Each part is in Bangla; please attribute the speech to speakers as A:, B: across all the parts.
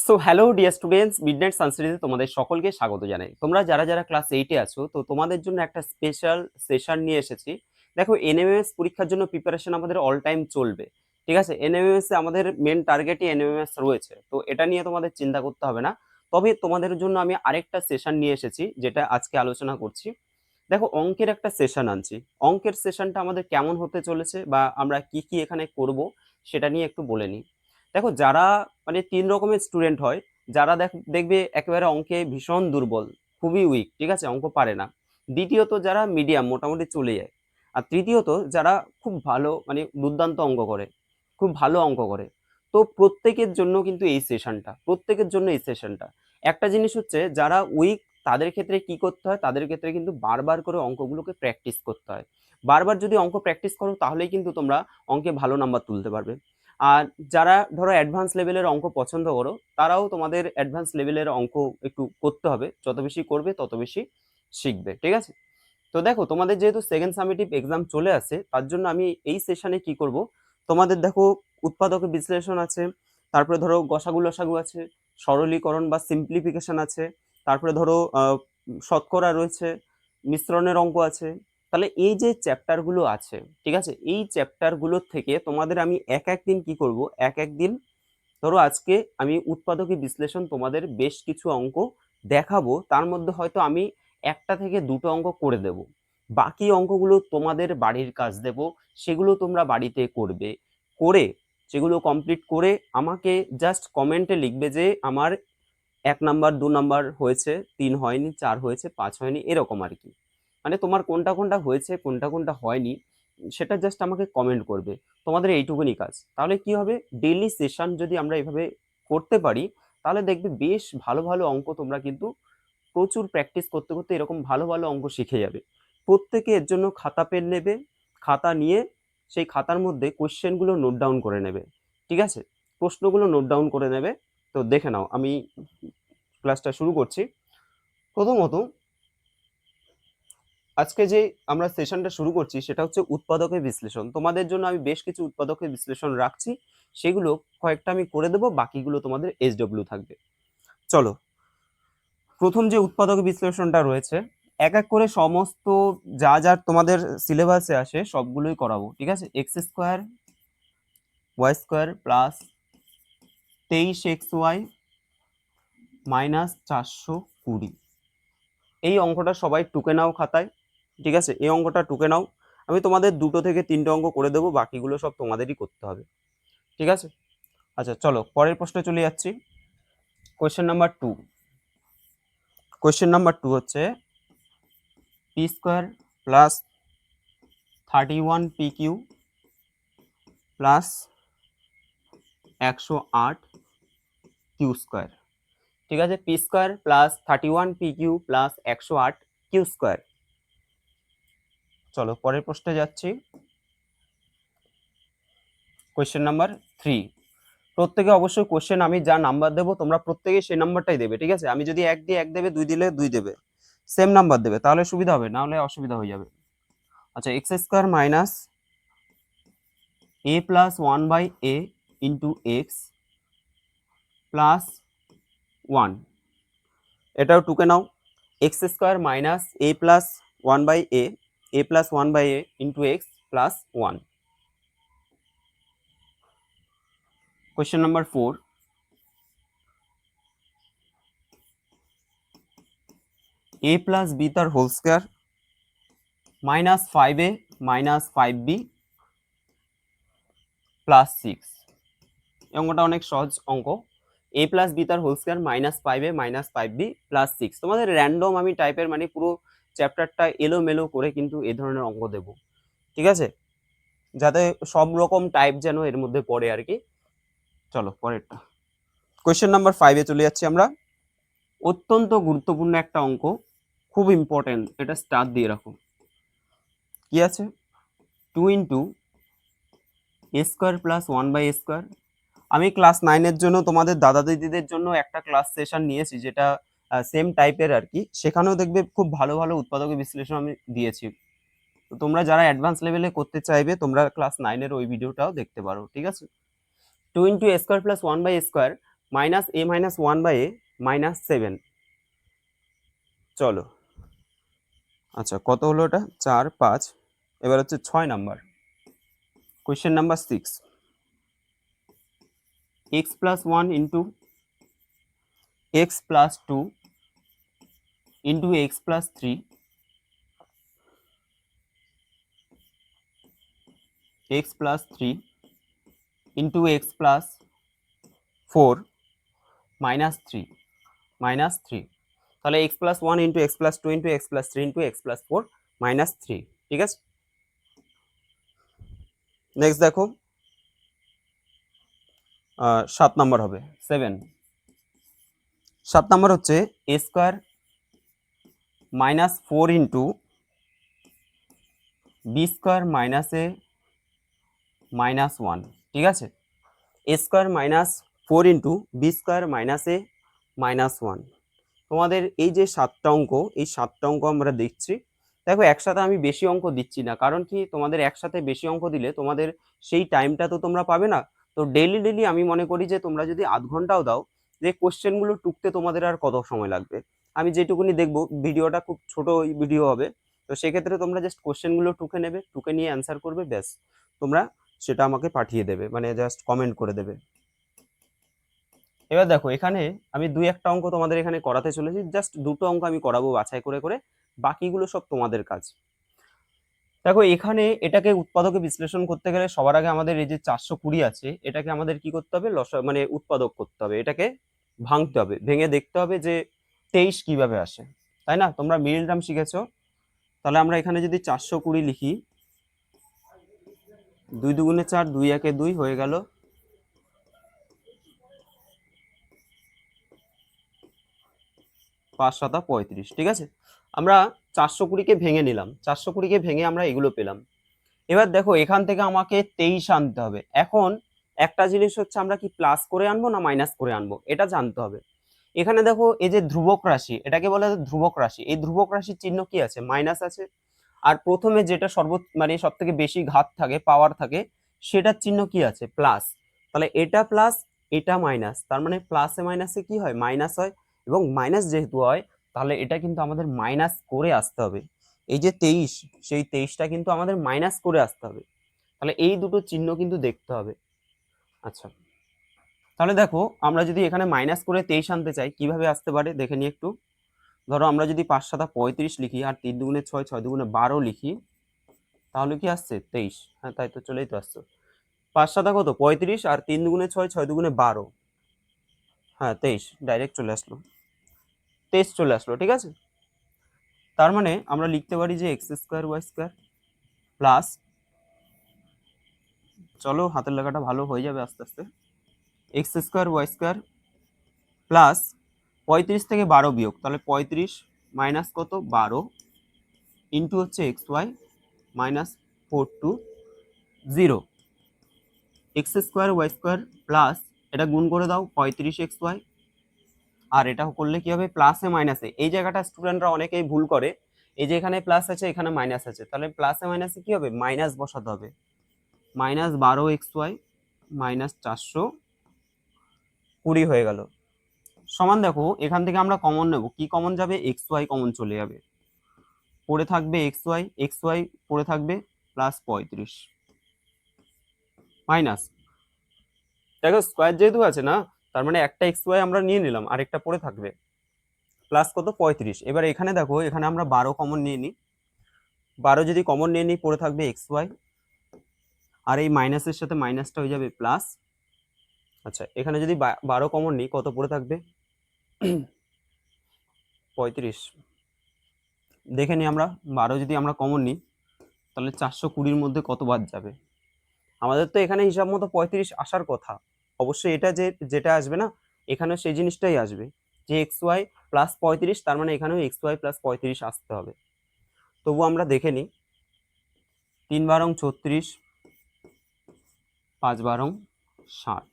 A: So hello dear students, midnight সানসিটিতে তোমাদের সকলকে স্বাগত জানাই। তোমরা যারা যারা ক্লাস 8 এ আছো, তো তোমাদের জন্য একটা স্পেশাল সেশন নিয়ে এসেছি। দেখো, এনএমএমএস পরীক্ষার জন্য প্রিপারেশন আমাদের অল টাইম চলবে। ঠিক আছে, এনএমএমএস এ আমাদের মেন টার্গেটই এনএমএমএস রয়েছে, তো এটা নিয়ে তোমাদের চিন্তা করতে হবে না। তবে তোমাদের জন্য আমি আরেকটা সেশন নিয়ে এসেছি, যেটা আজকে আলোচনা করছি। দেখো, অঙ্কের একটা সেশন আনছি। অঙ্কের সেশনটা আমাদের কেমন হতে চলেছে বা আমরা কি কি এখানে করব সেটা নিয়ে একটু বলে নিই। দেখো, যারা মানে ৩ রকমের স্টুডেন্ট হয়। যারা দেখবে একেবারে অঙ্কে ভীষণ দুর্বল, খুবই উইক, ঠিক আছে, অঙ্ক পারে না। দ্বিতীয়ত যারা মিডিয়াম মোটামুটি চলে যায়। আর তৃতীয়ত যারা খুব ভালো মানে দুর্দান্ত অঙ্ক করে, খুব ভালো অঙ্ক করে। তো প্রত্যেকের জন্য কিন্তু এই সেশনটা, প্রত্যেকের জন্য এই সেশনটা। একটা জিনিস হচ্ছে, যারা উইক তাদের ক্ষেত্রে কি করতে হয়, তাদের ক্ষেত্রে কিন্তু বারবার করে অঙ্কগুলোকে প্র্যাকটিস করতে হয়। বারবার যদি অঙ্ক প্র্যাকটিস করো তাহলেই কিন্তু তোমরা অঙ্কে ভালো নাম্বার তুলতে পারবে। আর যারা ধরো অ্যাডভান্স লেভেলের অঙ্ক পছন্দ করো, তারাও তোমাদের অ্যাডভান্স লেভেলের অঙ্ক একটু করতে হবে। যত বেশি করবে তত বেশি শিখবে, ঠিক আছে। তো দেখো, তোমাদের যেহেতু সেকেন্ড সামেটিভ এক্সাম চলে আসে, তার জন্য আমি এই সেশনে কি করব, তোমাদের দেখো উৎপাদক বিশ্লেষণ আছে, তারপরে ধরো গসাগু লসাগু আছে, সরলীকরণ বা সিম্পলিফিকেশন আছে, তারপরে ধরো শতকরা রয়েছে, মিশ্রণের অঙ্ক আছে। তাহলে এই যে চ্যাপ্টারগুলো আছে, ঠিক আছে, এই চ্যাপ্টারগুলোর থেকে তোমাদের আমি এক এক দিন কি করব, এক এক দিন ধরো আজকে আমি উৎপাদকী বিশ্লেষণ তোমাদের বেশ কিছু অঙ্ক দেখাবো, তার মধ্যে হয়তো আমি একটা থেকে দুটো অঙ্ক করে দেব। বাকি অঙ্কগুলো তোমাদের বাড়ির কাজ দেব, সেগুলো তোমরা বাড়িতে করবে। করে সেগুলো কমপ্লিট করে আমাকে জাস্ট কমেন্টে লিখবে যে আমার ১ নাম্বার ২ নাম্বার হয়েছে, ৩ হয়নি, ৪ হয়েছে, ৫ হয়নি, এরকম আর কি। মানে তোমার কোনটা কোনটা হয়েছে, কোনটা কোনটা হয়নি, সেটা জাস্ট আমাকে কমেন্ট করবে। তোমাদের এইটুকুনি কাজ। তাহলে কি হবে, ডেইলি সেশন যদি আমরা এভাবে করতে পারি, তাহলে দেখবে বেশ ভালো ভালো অঙ্ক তোমরা কিন্তু প্রচুর প্র্যাকটিস করতে করতে এরকম ভালো ভালো অঙ্ক শিখে যাবে। প্রত্যেকে এর জন্য খাতা পেন নেবে, খাতা নিয়ে সেই খাতার মধ্যে কোশ্চেনগুলো নোট ডাউন করে নেবে, ঠিক আছে, প্রশ্নগুলো নোট ডাউন করে নেবে। তো দেখে নাও, আমি ক্লাসটা শুরু করছি। প্রথমত, আজকে যে আমরা সেশনটা শুরু করছি সেটা হচ্ছে উৎপাদকের বিশ্লেষণ। তোমাদের জন্য আমি বেশ কিছু উৎপাদকের বিশ্লেষণ রাখছি, সেগুলো কয়েকটা আমি করে দেবো, বাকিগুলো তোমাদের SW থাকবে। চলো, প্রথম যে উৎপাদক বিশ্লেষণটা রয়েছে, এক এক করে সমস্ত যা যা তোমাদের সিলেবাসে আসে সবগুলোই করাবো, ঠিক আছে। x² y² plus 23xy minus 420, এই অঙ্কটা সবাই টুকে নাও খাতায়, ঠিক আছে, এই অঙ্কটা টুকে নাও। আমি তোমাদের 2টো থেকে 3টে অঙ্ক করে দেবো, বাকিগুলো সব তোমাদেরই করতে হবে, ঠিক আছে। আচ্ছা চলো, পরের প্রশ্নে চলে যাচ্ছি। Question number 2। কোয়েশ্চেন নাম্বার 2 হচ্ছে p² plus 31pq plus 108 q², ঠিক আছে। p² plus 31pq plus 108 q²। চলো পরের প্রশ্নে যাচ্ছি। Question number 3। প্রত্যেকে অবশ্যই কোশ্চেন আমি যা নাম্বার দেবো তোমরা প্রত্যেকে সেই নাম্বারটাই দেবে, ঠিক আছে। আমি যদি 1 দিই 1 দেবে, 2 দিলে 2 দেবে, সেম নাম্বার দেবে, তাহলে সুবিধা হবে, না হলে অসুবিধা হয়ে যাবে। আচ্ছা, x² minus a plus 1/a into x plus 1, এটাও টুকে নাও। x² minus a plus 1/a, a plus 1/a into x plus 1। Question number 4। a plus b তার whole square minus 5a minus 5b plus 6। এই অঙ্কটা অনেক সহজ অঙ্ক। a প্লাস b তার whole square minus 5a minus 5b plus 6। তোমাদের র্যান্ডম আমি টাইপের মানে পুরো চ্যাপ্টারটা এলোমেলো করে কিন্তু এই ধরনের অঙ্ক দেব, ঠিক আছে, যাতে সব রকম টাইপ যেন এর মধ্যে পড়ে আর কি। চলো পরেরটা, কোয়েশ্চেন নাম্বার 5 এ চলে যাচ্ছি আমরা। অত্যন্ত গুরুত্বপূর্ণ একটা অঙ্ক, খুব ইম্পর্টেন্ট, এটা স্টার দিয়ে রাখো। কি আছে, 2 ইন্টু a² প্লাস 1/a²। আমি ক্লাস 9 এর জন্য তোমাদের দাদা দিদিদের জন্য একটা ক্লাস সেশন নিয়েছি, যেটা সেম টাইপের আর কি। সেখানেও দেখবে খুব ভালো ভালো উৎপাদকের বিশ্লেষণ আমি দিয়েছি। তো তোমরা যারা অ্যাডভান্স লেভেলে করতে চাইবে, তোমরা ক্লাস 9 এর ওই ভিডিওটাও দেখতে পারো, ঠিক আছে। 2 into a² plus 1/a², minus a minus one by a minus 7। চলো, আচ্ছা কত হলো এটা, 4 5। এবার হচ্ছে 6 number, question number 6। X plus 1 into x plus 2 into x plus 3 x plus 3 into x plus 4 minus 3। তাহলে x plus 1 into x plus 2 into x plus 3 into x plus 4 minus 3। ঠিক আছে, নেক্সট দেখো 7 নাম্বার হবে, 7। 7 নাম্বার হচ্ছে a square minus 4 into b square minus a minus 1। ঠিক আছে, a square minus 4 into b square minus a minus 1। তোমাদের এই যে 7টা অঙ্ক, এই 7টা অঙ্ক আমরা দেখছি। দেখো একসাথে আমি বেশি অঙ্ক দিচ্ছি না, কারণ কি তোমাদের একসাথে বেশি অঙ্ক দিলে তোমাদের সেই টাইমটা তো তোমরা পাবে না। তো ডেইলি ডেইলি আমি মনে করি যে তোমরা যদি আধ ঘন্টাও দাও, যে কোশ্চেনগুলো টুকতে তোমাদের আর কত সময় লাগবে। আমি যেটুকুনি দেখবো ভিডিওটা খুব ছোট ভিডিও হবে, তো সেক্ষেত্রে তোমরা জাস্ট কোশ্চেনগুলো টুকে নেবে, টুকে নিয়ে অ্যান্সার করবে, ব্যাস তোমরা সেটা আমাকে পাঠিয়ে দেবে, মানে জাস্ট কমেন্ট করে দেবে। এবার দেখো এখানে আমি 2-1টা অঙ্ক তোমাদের এখানে করাতে চলেছি, জাস্ট 2টো অঙ্ক আমি করাবো বাছাই করে করে, বাকিগুলো সব তোমাদের কাজ। দেখো এখানে এটাকে উৎপাদকে বিশ্লেষণ করতে গেলে সবার আগে আমাদের এই যে 420 আছে, এটাকে আমাদের কি করতে হবে, মানে উৎপাদক করতে হবে, এটাকে ভাঙতে হবে, ভেঙে দেখতে হবে যে 23 কিভাবে আসে, তাই না? তোমরা মিডল টার্ম শিখেছো। তাহলে আমরা এখানে যদি 420 লিখি, 2 2 4, 2 1 2 হয়ে গেল 5 7 35। ঠিক আছে, আমরা 420কে ভেঙে নিলাম, 420কে ভেঙে আমরা এগুলো পেলাম। এবার দেখো এখান থেকে আমাকে 23 আনতে হবে। এখন একটা জিনিস হচ্ছে আমরা কি প্লাস করে আনবো না মাইনাস করে আনবো, এটা জানতে হবে। এখানে দেখো এই যে ধ্রুবক রাশি, এটাকে বলা হয় ধ্রুবক রাশি, এই ধ্রুবক রাশির চিহ্ন কি আছে, মাইনাস আছে। আর প্রথমে যেটা মানে সব থেকে বেশি ঘাত থাকে, পাওয়ার থাকে, সেটার চিহ্ন কি আছে, প্লাস। তাহলে এটা প্লাস, এটা মাইনাস, তার মানে প্লাসে মাইনাসে কি হয়, মাইনাস হয়। এবং মাইনাস যেহেতু হয়, তাহলে এটা কিন্তু আমাদের মাইনাস করে আসতে হবে। এই যে 23, সেই 23টা কিন্তু আমাদের মাইনাস করে আসতে হবে। তাহলে এই দুটো চিহ্ন কিন্তু দেখতে হবে। আচ্ছা, তাহলে দেখো আমরা যদি এখানে মাইনাস করে 23 আনতে চাই, কিভাবে আসতে পারে দেখে নিই একটু। ধরো আমরা যদি 5 7 35 লিখি, আর 3 2 6, 6 2 12 লিখি, তাহলে কি আসছে 23। হ্যাঁ তাই তো, চলেই তো আসছে। 5 7 কত 35, আর 3 2 6, 6 2 12, হ্যাঁ 23, ডাইরেক্ট চলে আসলো, 23 চলে আসলো। ঠিক আছে, তার মানে আমরা লিখতে পারি যে x square y square plus, চলো হাতের লেখাটা ভালো হয়ে যাবে আস্তে আস্তে, x square y square plus 35 থেকে 12 বিয়োগ, তাহলে 35 মাইনাস কত 12 ইন্টু হচ্ছে x y minus 4 2 0, x square y square plus, এটা গুণ করে দাও 35 এক্স ওয়াই, আর এটা করলে কি হবে, প্লাসে মাইনাসে, এই জায়গাটা স্টুডেন্টরা অনেকেই ভুল করে, এই যে এখানে প্লাস আছে এখানে মাইনাস আছে, তাহলে প্লাসে মাইনাসে কি হবে, মাইনাস বসাতে হবে, মাইনাস 12 এক্স ওয়াই মাইনাস 420 হয়ে গেল, সমান। দেখো এখান থেকে আমরা কমন নেব, কি কমন যাবে, এক্স ওয়াই কমন চলে যাবে, পড়ে থাকবে এক্স ওয়াই পড়ে থাকবে প্লাস 35 মাইনাস, দেখো স্কোয়ার যেহেতু আছে না, তার মানে একটা এক্স ওয়াই আমরা নিয়ে নিলাম, আরেকটা পড়ে থাকবে প্লাস কত 35। এবার এখানে দেখো এখানে আমরা 12 কমন নিয়ে নিই, 12 যদি কমন নিয়ে নিই পড়ে থাকবে এক্স ওয়াই, আর এই মাইনাসের সাথে মাইনাসটা হয়ে যাবে প্লাস। আচ্ছা এখানে যদি 12 কমন নিই, কত পড়ে থাকবে 35। দেখে নিই আমরা, 12 যদি আমরা কমন নিই, তাহলে 420-র মধ্যে কত বাদ যাবে, আমাদের তো এখানে হিসাব মতো 35 আসার কথা, অবশ্যই এটা যেটা আসবে না, এখানে সেই জিনিসটাই আসবে, যে এক্স ওয়াই প্লাস 35, তার মানে এখানেও এক্স ওয়াই প্লাস 35 আসতে হবে। তবু আমরা দেখে নিই, 3 12 36, 5 12 60,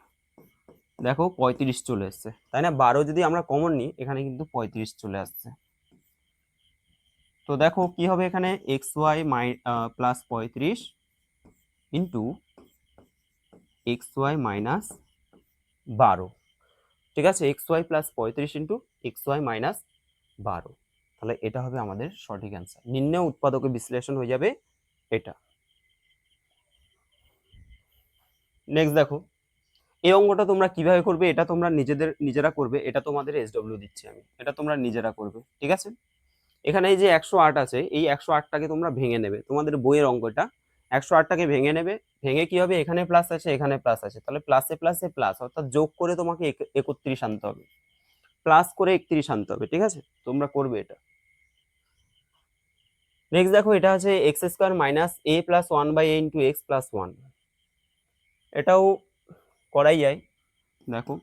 A: দেখো 35 চলে এসছে, তাই না? 12 যদি আমরা কমন নিই, এখানে কিন্তু 35 চলে আসছে। তো দেখো কি হবে এখানে, x y plus 35 into x y minus 12, ঠিক আছে, x y plus 35 into x y minus 12। তাহলে এটা হবে আমাদের সঠিক অ্যান্সার। নির্ণয় উৎপাদকে বিশ্লেষণ হয়ে যাবে এটা। নেক্সট দেখো, এই অঙ্কটা তোমরা কিভাবে করবে, এটা তোমরা নিজেরা করবে, এটা তোমাদের এসডব্লিউ দিচ্ছি আমি, এটা তোমরা নিজেরা করবে, ঠিক আছে। এখানে এই যে 108 আছে, এই 108টাকে তোমরা ভেঙে নেবে, তোমাদের বইয়ের অঙ্কটা 108টাকে ভেঙে নেবে। ভেঙে কি হবে, এখানে প্লাস আছে এখানে প্লাস আছে, তাহলে প্লাসে প্লাসে প্লাস, অর্থাৎ যোগ করে তোমাকে 31 আনতে হবে, প্লাস করে 31 আনতে হবে, ঠিক আছে, তোমরা করবে এটা। নেক্সট দেখো, এটা আছে x square minus a plus 1/a into x plus 1, এটাও করাই যায়। দেখো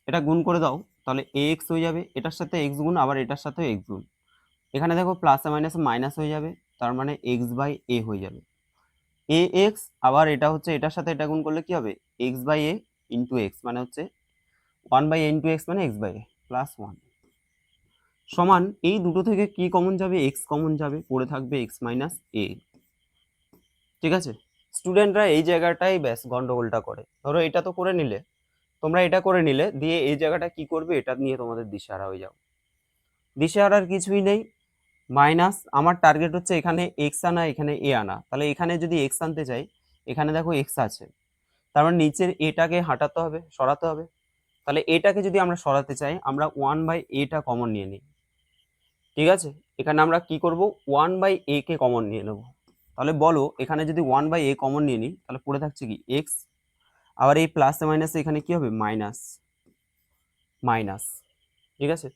A: এটা গুণ করে দাও, তাহলে এ এক্স হয়ে যাবে, এটার সাথে এক্স গুণ, আবার এটার সাথে এক্স গুণ, এখানে দেখো প্লাসে মাইনাসে মাইনাস হয়ে যাবে, তার মানে এক্স বাই এ হয়ে যাবে, এ এক্স, আবার এটা হচ্ছে এটার সাথে এটা গুণ করলে কি হবে, x by a into x, মানে হচ্ছে 1/a ইন্টু এক্স মানে এক্স বাই এ প্লাস 1, সমান এই দুটো থেকে কি কমন যাবে, এক্স কমন যাবে, পড়ে থাকবে এক্স মাইনাস এ। ঠিক আছে, স্টুডেন্টরা এই জায়গাটাই ব্যাস গন্ডগোলটা করে। ধরো এটা তো করে নিলে, তোমরা এটা করে নিলে, দিয়ে এই জায়গাটা কি করবে, এটা নিয়ে তোমাদের দিশেহারা হয়ে যাও। দিশেহারার কিছুই নেই, মাইনাস, আমার টার্গেট হচ্ছে এখানে এক্স আনা এখানে এ আনা, তাহলে এখানে যদি এক্স আনতে চাই, এখানে দেখো এক্স আছে, তার মানে নিচের এটাকে হাঁটাতে হবে, সরাতে হবে, তাহলে এটাকে যদি আমরা সরাতে চাই, আমরা 1/a কমন নিয়ে নিই, ঠিক আছে। এখানে আমরা কি করব, 1/a কে কমন নিয়ে নেব, তাহলে বলো এখানে যদি 1/a কমন নিয়ে নিই, তাহলে পড়ে থাকছে কি এক্স, আবার এই প্লাসে মাইনাসে এখানে কি হবে, মাইনাস মাইনাস, ঠিক আছে।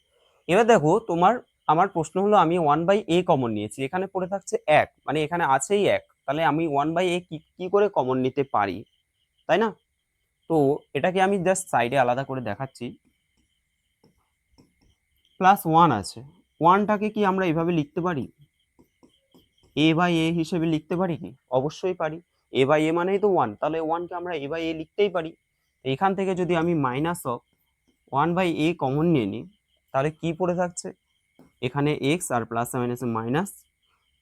A: এবার দেখো তোমার, আমার প্রশ্ন হলো আমি 1/a কমন নিয়েছি, এখানে পড়ে থাকছে 1, মানে এখানে আছেই 1, তাহলে আমি 1/a কি করে কমন নিতে পারি, তাই না। তো এটাকে আমি জাস্ট সাইডে আলাদা করে দেখাচ্ছি, প্লাস 1 আছে, 1টাকে কি আমরা এভাবে লিখতে পারি, এ বাই এ হিসেবে লিখতে পারি কি, অবশ্যই পারি, এ বাই এ মানেই তো 1, তাহলে 1কে আমরা এ বাই এ লিখতেই পারি। এখান থেকে যদি আমি মাইনাস অফ 1/a কমন নিয়ে নিই, তাহলে কি পড়ে থাকছে, এখানে এক্স আর প্লাস মাইনাসে মাইনাস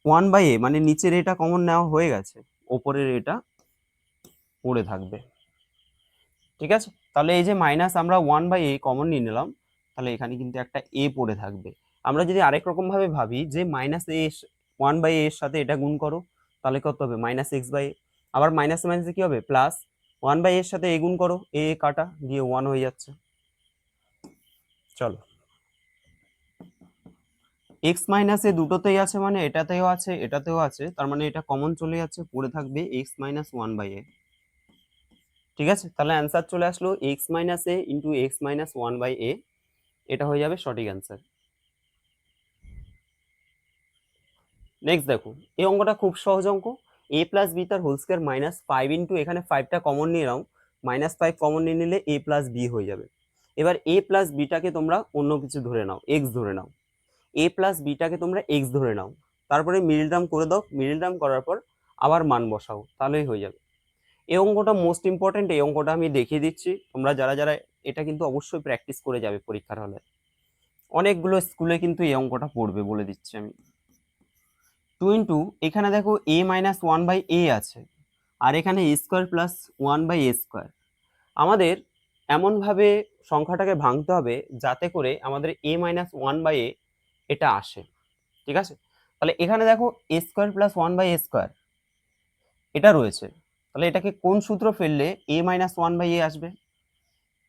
A: 1/a, মানে নিচের এটা কমন নেওয়া হয়ে গেছে, ওপরের এটা পড়ে থাকবে, ঠিক আছে। তাহলে এই যে মাইনাস আমরা 1/a কমন নিয়ে নিলাম, তাহলে এখানে কিন্তু একটা এ পড়ে থাকবে। আমরা যদি আরেক রকম ভাবে ভাবি যে মাইনাস এ 1/a এর সাথে এটা গুণ করো, তাহলে কত হবে, মাইনাস এক্স বাই, আবার মাইনাস মাইনাসে কি হবে, প্লাস 1/a এর সাথে এ গুণ করো, এ কাটা দিয়ে 1 হয়ে যাচ্ছে। চলো, এক্স মাইনাস এ দুটোতেই আছে, মানে এটাতেও আছে এটাতেও আছে, তার মানে এটা কমন চলে যাচ্ছে, পড়ে থাকবে এক্স মাইনাস 1/a, ঠিক আছে। তাহলে অ্যান্সার চলে আসলো এক্স মাইনাস এ ইন্টু এক্স মাইনাস 1/a, এটা হয়ে যাবে সঠিক অ্যান্সার। নেক্সট দেখো, এই অঙ্কটা খুব সহজ অঙ্ক, এ প্লাস বি তার হোল স্কয়ার মাইনাস 5 ইন্টু, এখানে 5টা কমন নিয়ে নাও, -5 কমন নিয়ে নিলে এ প্লাস বি হয়ে যাবে। এবার এ প্লাস বিটাকে তোমরা অন্য কিছু ধরে নাও, এক্স ধরে নাও, এ প্লাস বিটাকে তোমরা এক্স ধরে নাও, তারপরে মিডল টার্ম করে দাও, মিডল টার্ম করার পর আবার মান বসাও, তাহলেই হয়ে যাবে। এই অঙ্কটা মোস্ট ইম্পর্টেন্ট, এই অঙ্কটা আমি দেখিয়ে দিচ্ছি, তোমরা যারা যারা এটা কিন্তু অবশ্যই প্র্যাকটিস করে যাবে পরীক্ষার হলে, অনেকগুলো স্কুলে কিন্তু এই অঙ্কটা পড়বে, বলে দিচ্ছি আমি। 2 ইন্টু, এখানে দেখো a মাইনাস 1/a আছে, আর এখানে a square plus 1/a square, আমাদের এমনভাবে সংখ্যাটাকে ভাঙতে হবে যাতে করে আমাদের a মাইনাস 1/a এটা আসে, ঠিক আছে। তাহলে এখানে দেখো a square plus 1/a square এটা রয়েছে, তাহলে এটাকে কোন সূত্র ফেললে a মাইনাস 1/a আসবে।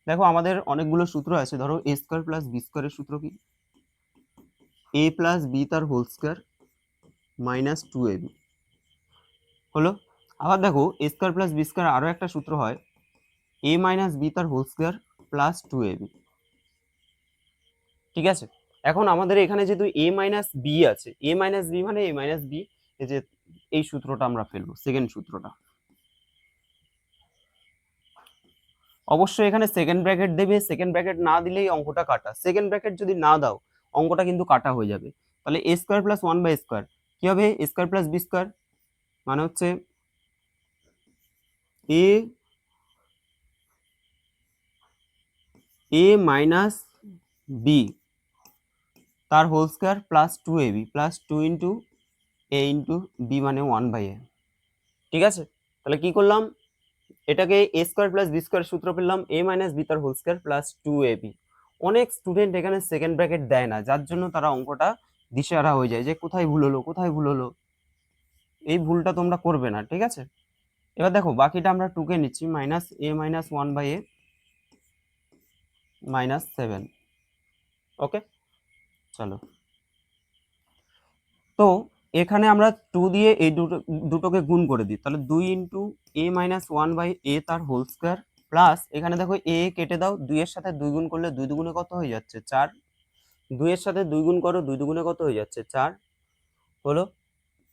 A: দেখো আমাদের অনেকগুলো সূত্র আছে, ধরো a স্কোয়ার প্লাস বি স্কোয়ারের সূত্র কি, a প্লাস বি তার হোল স্কোয়ার মাইনাস 2ab হলো। আবার দেখো a square plus b square আরও একটা সূত্র হয়, a মাইনাস বি তার হোল স্কোয়ার প্লাস 2ab, ঠিক আছে। এখন আমাদের এখানে যেহেতু a মাইনাস বি আছে, a মাইনাস বি মানে a মাইনাস বি, এই যে এই সূত্রটা আমরা ফেলবো, সেকেন্ড সূত্রটা, অবশ্যই এখানে সেকেন্ড ব্র্যাকেট দেবে, সেকেন্ড ব্র্যাকেট না দিলেই অঙ্কটা কাটা, সেকেন্ড ব্র্যাকেট যদি না দাও অঙ্কটা কিন্তু কাটা হয়ে যাবে। তাহলে a square plus 1/a square কি হবে, a square plus b square, মানে হচ্ছে a মাইনাস বি তার whole square plus 2ab plus 2 into a into b, মানে 1/a, ঠিক আছে। তাহলে কি করলাম, এটাকে a square plus b square সূত্র পেলাম, এ মাইনাস বি তার হোল স্কোয়ার প্লাস 2ab। অনেক স্টুডেন্ট এখানে সেকেন্ড ব্র্যাকেট দেয় না, যার জন্য তারা অঙ্কটা দিশেহারা হয়ে যায় যে কোথায় ভুল হলো কোথায় ভুল হলো। এই ভুলটা তোমরা করবে না, ঠিক আছে। এবার দেখো বাকিটা আমরা 2 কে নিচ্ছি, minus a minus 1/a minus 7। ওকে, চলো। তো এখানে আমরা 2 দিয়ে এই দুটোকে গুণ করে দিই, তাহলে 2 ইন্টু এ মাইনাস 1/a তার হোল স্কোয়ার প্লাস এখানে দেখো এ কেটে দাও, 2 এর সাথে 2 গুণ করলে 2 দুগুণে কত হয়ে যাচ্ছে 4, 2 এর সাথে 2 গুণ করো 2 দুগুণে কত হয়ে যাচ্ছে 4 হলো,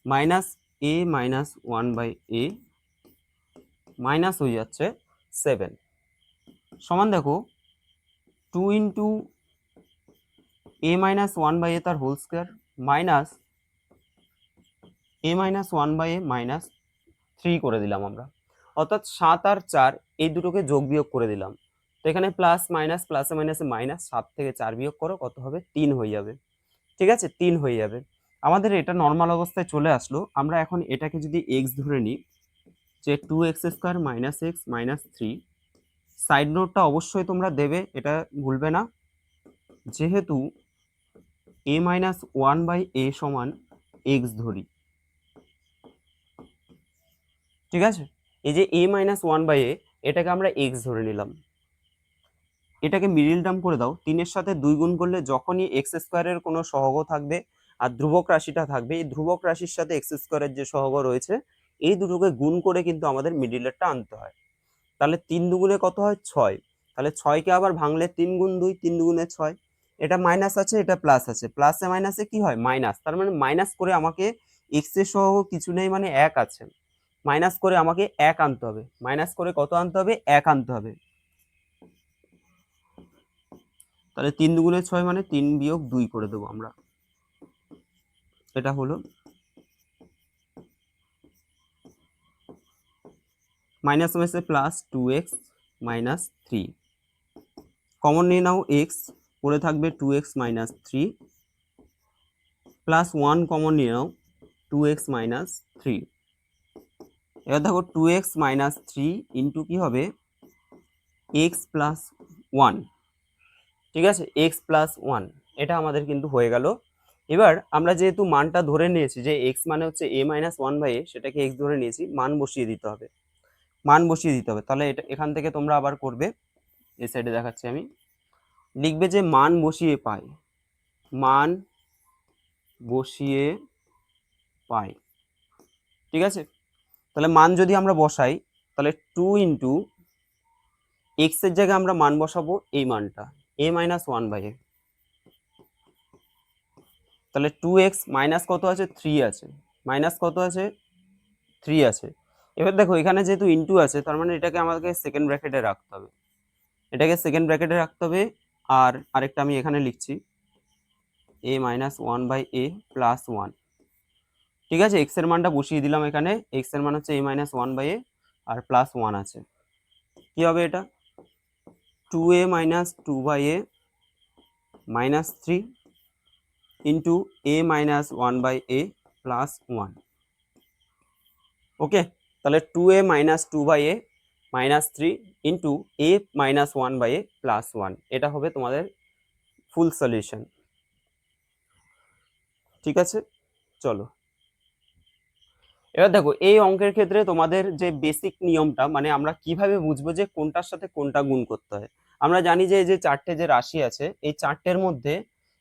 A: minus a minus 1/a minus হয়ে যাচ্ছে 7 সমান দেখো 2 ইন্টু এ মাইনাস 1/a তার whole square minus a minus 1/a minus 3 করে দিলাম আমরা, অর্থাৎ 7 আর 4 এই দুটোকে যোগ বিয়োগ করে দিলাম। তো এখানে প্লাস মাইনাস প্লাসে মাইনাসে মাইনাস, 7 থেকে 4 বিয়োগ করো কত হবে 3 হয়ে যাবে, ঠিক আছে 3 হয়ে যাবে। আমাদের এটা নর্মাল অবস্থায় চলে আসলো। আমরা এখন এটাকে যদি এক্স ধরে নিই, যে 2x² minus x minus 3, side নোটটা অবশ্যই তোমরা দেবে, এটা ভুলবে না, যেহেতু a মাইনাস 1/a সমান এক্স ধরি, ঠিক আছে। এই যে a মাইনাস 1/a এটাকে আমরা এক্স ধরে নিলাম, এটাকে মিডিল টার্ম করে দাও, 3 এর সাথে 2 গুণ করলে যখনই এক্স স্কোয়ারের কোনো সহগ থাকবে আর ধ্রুবক রাশিটা থাকবে, এই ধ্রুবক রাশির সাথে এক্স স্কোয়ারের যে সহগ রয়েছে এই দুটোকে গুণ করে কিন্তু আমাদের মিডিলেরটা আনতে হয়। তাহলে 3 দুগুণে কত হয় 6, তাহলে 6কে আবার ভাঙলে 3 গুণ 2 3 দুগুণে 6, এটা মাইনাস আছে এটা প্লাস আছে, প্লাসে মাইনাসে কি হয় মাইনাস, তার মানে মাইনাস করে আমাকে এক্স এর সহগ কিছু নেই মানে 1 আছে, মাইনাস করে আমাকে 1 আনতে হবে, মাইনাস করে কত আনতে হবে 1 আনতে হবে। তাহলে 3 দুগুণে 6 মানে 3 বিয়োগ 2 করে দেবো আমরা, এটা হলো মাইনাস মাইনাসে প্লাস 2x মাইনাস 3, কমন নিয়ে নাও x, পড়ে থাকবে 2x মাইনাস 3 প্লাস 1 কমন নিয়ে নাও 2x মাইনাস 3। এবার দেখো 2x মাইনাস 3 ইন্টু কি হবে x প্লাস 1, ঠিক আছে x প্লাস 1, এটা আমাদের কিন্তু হয়ে গেল। এবার আমরা যেহেতু মানটা ধরে নিয়েছি যে x মানে হচ্ছে a মাইনাস 1/a, সেটাকে x ধরে নিয়েছি, মান বসিয়ে দিতে হবে, মান বসিয়ে দিতে হবে। তাহলে এটা এখান থেকে তোমরা আবার করবে, এই সাইডে দেখাচ্ছি আমি, লিখবে যে মান বসিয়ে পাই, মান বসিয়ে পাই, ঠিক আছে। তাহলে মান যদি আমরা বসাই তাহলে 2 ইন্টু এক্স এর জায়গায় আমরা মান বসাবো এই মানটা a মাইনাস 1/a, তাহলে 2x মাইনাস কত আছে 3 আছে, মাইনাস কত আছে 3 আছে। এবার দেখো এখানে যেহেতু ইনটু আছে তার মানে এটাকে আমাকে সেকেন্ড ব্র্যাকেটে রাখতে হবে, এটাকে সেকেন্ড ব্র্যাকেটে রাখতে হবে। আর আরেকটা আমি এখানে লিখছি a মাইনাস 1/a প্লাস 1, ঠিক আছে। এক্স এর মানটা বসিয়ে দিলাম এখানে, এক্স এর মান হচ্ছে a minus 1/a R plus 1 আছে, কি হবে এটা 2a minus 2/a minus 3 into a minus 1/a plus 1। ওকে, তাহলে 2a minus 2/a minus 3 into a minus 1/a plus 1, এটা হবে তোমাদের ফুল সলিউশন, ঠিক আছে। চলো এবার দেখো এই অঙ্কের ক্ষেত্রে তোমাদের যে বেসিক নিয়মটা, মানে আমরা কিভাবে বুঝবো যে কোনটার সাথে কোনটা গুণ করতে হয়। আমরা জানি যে এই যে 4টে যে রাশি আছে এই 4টের মধ্যে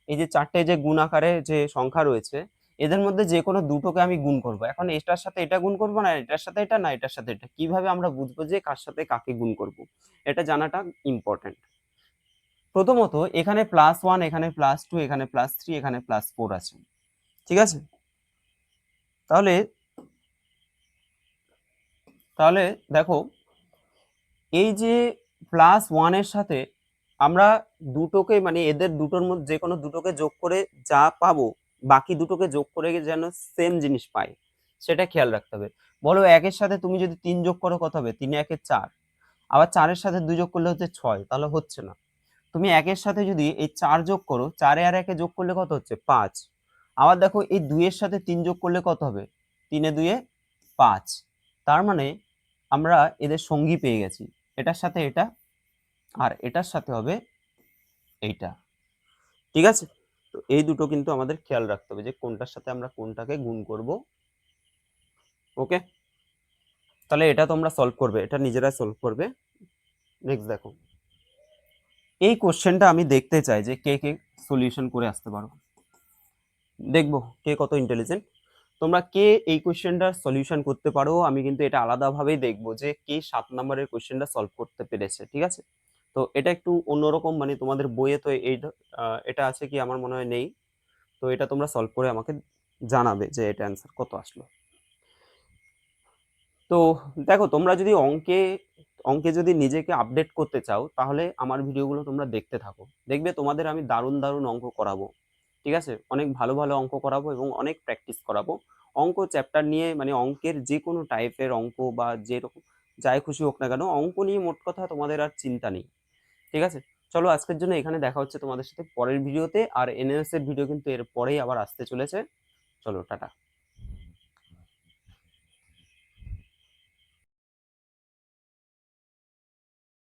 A: এই যে 4টে যে গুণ আকারে যে সংখ্যা রয়েছে এদের মধ্যে যে কোনো দুটোকে আমি গুণ করব। এখন এটার সাথে এটা গুণ করব না, এটার সাথে এটা না, এটার সাথে এটা, কিভাবে আমরা বুঝবো যে কার সাথে কাকে গুণ করব, এটা জানাটা ইম্পর্টেন্ট। প্রথমত এখানে +1, এখানে +2, এখানে +3, এখানে +4 আছে, ঠিক আছে। তাহলে তাহলে দেখো এই যে +1 সাথে আমরা দুটোকে মানে এদের দুটোর মধ্যে যে কোনো দুটোকে যোগ করে যা পাবো বাকি দুটোকে যোগ করে যেন সেম জিনিস পাই সেটা খেয়াল রাখতে হবে। বলো 1 এর সাথে তুমি যদি 3 যোগ করো কত হবে, 3 × 1 = 4, আবার 4 এর সাথে 2 যোগ করলে হচ্ছে 6, তাহলে হচ্ছে না। তুমি 1 এর সাথে যদি এই 4 যোগ করো, 4 আর 1 যোগ করলে কত হচ্ছে 5, আবার দেখো এই 2 এর সাথে 3 যোগ করলে কত হবে, 3 এ 2 এ 5, তার মানে আমরা এদের সঙ্গী পেয়ে গেছি, এটার সাথে এটা আর এটার সাথে হবে এইটা, ঠিক আছে? তো এই দুটো কিন্তু আমাদের খেয়াল রাখতে হবে যে কোনটার সাথে আমরা কোনটাকে গুণ করব। ওকে, তাহলে এটা তোমরা সলভ করবে, এটা নিজেরাই সলভ করবে। নেক্সট দেখো, এই কোশ্চেনটা আমি দেখতে চাই যে কে কে সলিউশন করে আসতে পারো। দেখবো কে কত ইন্টেলিজেন্ট। তোমরা কে এই কোশ্চেনটার সলিউশন করতে পারো, আমি কিন্তু এটা আলাদাভাবেই দেখবো যে কে 7 নম্বরের কোশ্চেনটা সলভ করতে পেরেছে, ঠিক আছে? তো এটা একটু অন্যরকম, মানে তোমাদের বইয়ে তো এই এটা আছে কি আমার মনে হয় নেই। তো এটা তোমরা সলভ করে আমাকে জানাবে যে এটা অ্যান্সার কত আসলো। তো দেখো, তোমরা যদি অঙ্কে অঙ্কে যদি নিজেকে আপডেট করতে চাও তাহলে আমার ভিডিওগুলো তোমরা দেখতে থাকো, দেখবে তোমাদের আমি দারুণ দারুণ অঙ্ক করাবো, ঠিক আছে? অনেক ভালো ভালো অঙ্ক করাবো এবং অনেক প্র্যাকটিস করাবো। অঙ্ক চ্যাপ্টার নিয়ে, মানে অঙ্কের যে কোনো টাইপের অঙ্ক বা যেরকম যাই খুশি হোক না কেন, অঙ্ক নিয়ে মোট কথা তোমাদের আর চিন্তা নেই, ঠিক আছে? চলো আজকের জন্য এখানে দেখা হচ্ছে তোমাদের সাথে পরের ভিডিওতে, আর এনএস এর ভিডিও কিন্তু এর পরেই আবার আসতে চলেছে। চলো টাটা।